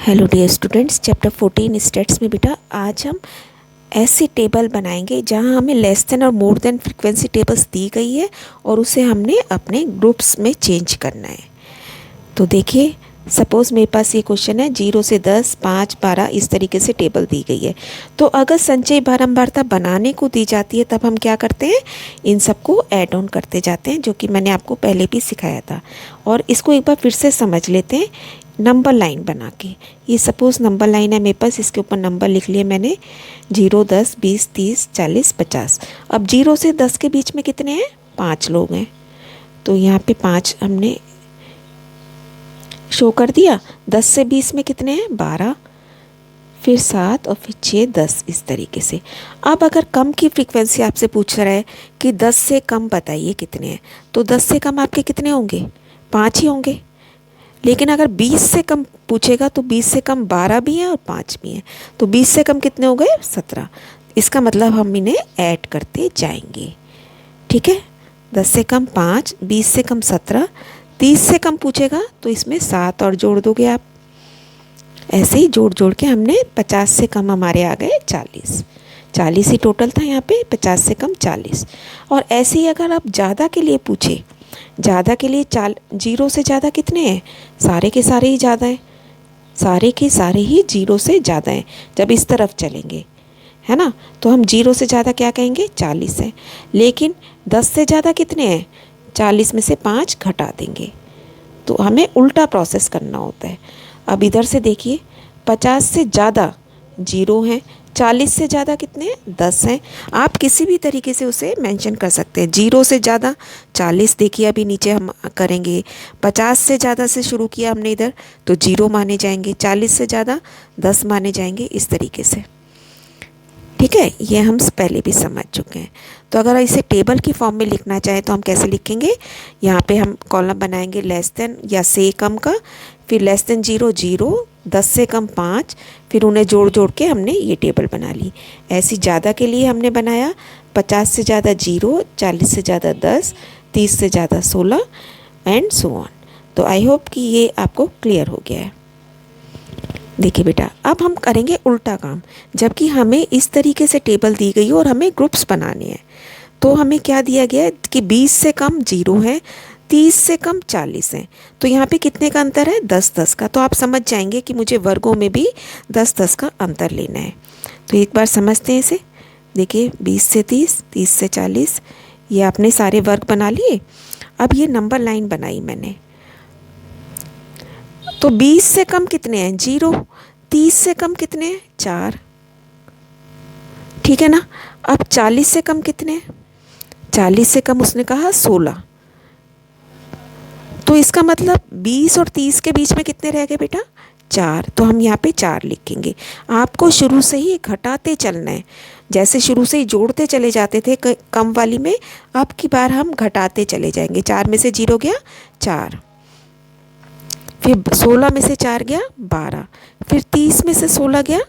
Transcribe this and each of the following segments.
Hello dear students, chapter 14 states में बेटा आज हम ऐसी टेबल बनाएंगे जहां हमें लेस देन और मोर देन फ्रीक्वेंसी टेबल्स दी गई है और उसे हमने अपने ग्रुप्स में चेंज करना है। तो देखिए, सपोज़ मेरे पास ये क्वेश्चन है 0 से 10, 5, 12 इस तरीके से टेबल दी गई है। तो अगर संचयी बारंबारता बनाने को दी जाती है तब हम क्या करते हैं, इन सबको ऐड ऑन करते जाते हैं, जो कि मैंने आपको पहले भी सिखाया था। और इसको एक बार फिर से समझ लेते हैं नंबर लाइन बना के। ये सपोज़ नंबर लाइन है मेरे पास, इसके ऊपर नंबर लिख लिए मैंने 0, 10, 20, 30, 40, 50। अब 0 से 10 के बीच में कितने हैं, 5 लोग हैं, तो यहाँ पे 5 हमने शो कर दिया। 10 से 20 में कितने हैं, 12, फिर 7 और फिर 6, 10 इस तरीके से। अब अगर कम की फ्रीक्वेंसी आपसे पूछ रहा है कि 10 से कम बताइए कितने हैं, तो 10 से कम आपके कितने होंगे, 5 ही होंगे। लेकिन अगर 20 से कम पूछेगा तो 20 से कम 12 भी हैं और 5 भी हैं, तो 20 से कम कितने हो गए, 17। इसका मतलब हम इन्हें ऐड करते जाएंगे। ठीक है, 10 से कम 5, 20 से कम 17, 30 से कम पूछेगा तो इसमें 7 और जोड़ दोगे आप। ऐसे ही जोड़ जोड़ के हमने 50 से कम हमारे आ गए 40, 40 ही टोटल था यहाँ पे, 50 से कम 40। और ऐसे ही अगर आप ज़्यादा के लिए पूछे, ज़्यादा के लिए 0 से ज़्यादा कितने हैं, सारे के सारे ही ज़्यादा हैं, सारे के सारे ही 0 से ज़्यादा हैं। जब इस तरफ चलेंगे, है ना, तो हम 0 से ज़्यादा क्या कहेंगे, 40 है। लेकिन 10 से ज़्यादा कितने हैं, 40 में से 5 घटा देंगे। तो हमें उल्टा प्रोसेस करना होता है। अब इधर से देखिए, 50 से ज़्यादा 0 हैं, 40 से ज़्यादा कितने हैं, 10 हैं। आप किसी भी तरीके से उसे मेंशन कर सकते हैं। 0 से ज़्यादा 40, देखिए अभी नीचे हम करेंगे। 50 से ज़्यादा से शुरू किया हमने इधर, तो 0 माने जाएंगे। 40 से ज़्यादा 10 माने जाएंगे, इस तरीके से। ठीक है, ये हम पहले भी समझ चुके हैं। तो अगर इसे टेबल की फॉर्म में लिखना चाहे तो हम कैसे लिखेंगे, यहाँ पे हम कॉलम बनाएंगे लेस देन या से कम का, फिर लेस देन 0, 0, 10 से कम 5, फिर उन्हें जोड़ जोड़ के हमने ये टेबल बना ली। ऐसी ज़्यादा के लिए हमने बनाया 50 से ज़्यादा 0, 40 से ज़्यादा 10, 30 से ज़्यादा 16 एंड सो ऑन। तो आई होप कि ये आपको क्लियर हो गया है। देखिए बेटा, अब हम करेंगे उल्टा काम। जबकि हमें इस तरीके से टेबल दी गई और हमें ग्रुप्स बनाने हैं, तो हमें क्या दिया गया है कि 20 से कम 0 है, 30 से कम 40 है। तो यहाँ पे कितने का अंतर है, 10-10 का। तो आप समझ जाएंगे कि मुझे वर्गों में भी 10-10 का अंतर लेना है। तो एक बार समझते हैं इसे। देखिए, 20 से 30, 30 से 40, ये आपने सारे वर्ग बना लिए। अब ये नंबर लाइन बनाई मैंने। तो 20 से कम कितने हैं, 0, 30 से कम कितने हैं, 4। ठीक है ना। अब 40 से कम कितने हैं, 40 से कम उसने कहा 16। तो इसका मतलब 20 और 30 के बीच में कितने रह गए बेटा, 4। तो हम यहाँ पे 4 लिखेंगे। आपको शुरू से ही घटाते चलना है। जैसे शुरू से ही जोड़ते चले जाते थे कम वाली में, अब की बार हम घटाते चले जाएंगे। 4 में से 0 गया 4, फिर 16 में से 4 गया 12, फिर 30 में से 16 गया।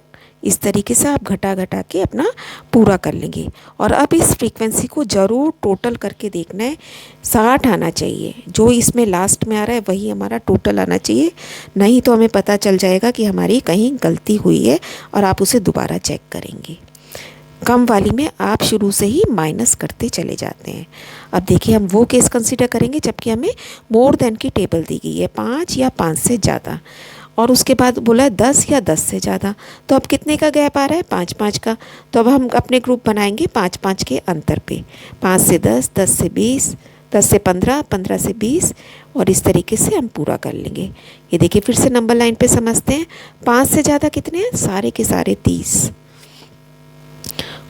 इस तरीके से आप घटा घटा के अपना पूरा कर लेंगे। और अब इस फ्रीक्वेंसी को ज़रूर टोटल करके देखना है। 60 आना चाहिए, जो इसमें लास्ट में आ रहा है वही हमारा टोटल आना चाहिए। नहीं तो हमें पता चल जाएगा कि हमारी कहीं गलती हुई है और आप उसे दोबारा चेक करेंगे। कम वाली में आप शुरू से ही माइनस करते चले जाते हैं। अब देखिए, हम वो केस कंसीडर करेंगे जबकि हमें मोर देन की टेबल दी गई है, 5 या 5 से ज़्यादा, और उसके बाद बोला है 10 या 10 से ज़्यादा। तो अब कितने का गैप आ रहा है, 5-5 का। तो अब हम अपने ग्रुप बनाएंगे 5-5 के अंतर पे। 5 से 10, 10 से 20, 10 से 15, 15 से 20, और इस तरीके से हम पूरा कर लेंगे। ये देखिए, फिर से नंबर लाइन पे समझते हैं। 5 से ज़्यादा कितने हैं, सारे के सारे 30,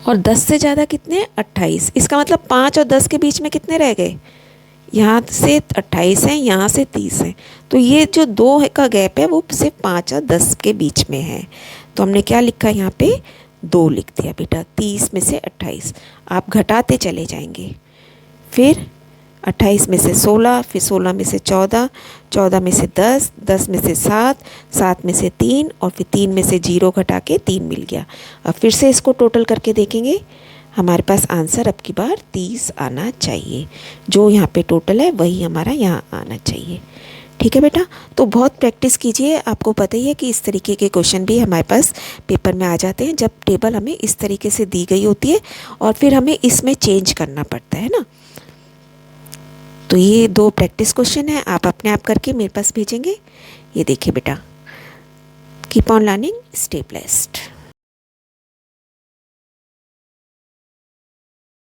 और 10 से ज़्यादा कितने हैं, 28। इसका मतलब 5 और 10 के बीच में कितने रह गए, यहाँ से 28 हैं, यहाँ से 30 हैं। तो ये जो 2 का गैप है वो सिर्फ 5 और 10 के बीच में है। तो हमने क्या लिखा, यहाँ पे 2 लिख दिया बेटा। 30 में से 28 आप घटाते चले जाएंगे। फिर 28 में से 16, फिर 16 में से 14, 14 में से 10, 10 में से 7, 7 में से 3, और फिर 3 में से 0 घटा के 3 मिल गया। अब फिर से इसको टोटल करके देखेंगे। हमारे पास आंसर अब की बार 30 आना चाहिए। जो यहाँ पे टोटल है वही हमारा यहाँ आना चाहिए। ठीक है बेटा, तो बहुत प्रैक्टिस कीजिए। आपको पता ही है कि इस तरीके के क्वेश्चन भी हमारे पास पेपर में आ जाते हैं जब टेबल हमें इस तरीके से दी गई होती है और फिर हमें इसमें चेंज करना पड़ता है ना। तो ये 2 प्रैक्टिस क्वेश्चन है, आप अपने आप करके मेरे पास भेजेंगे। ये देखिए बेटा, keep on learning, stay blessed.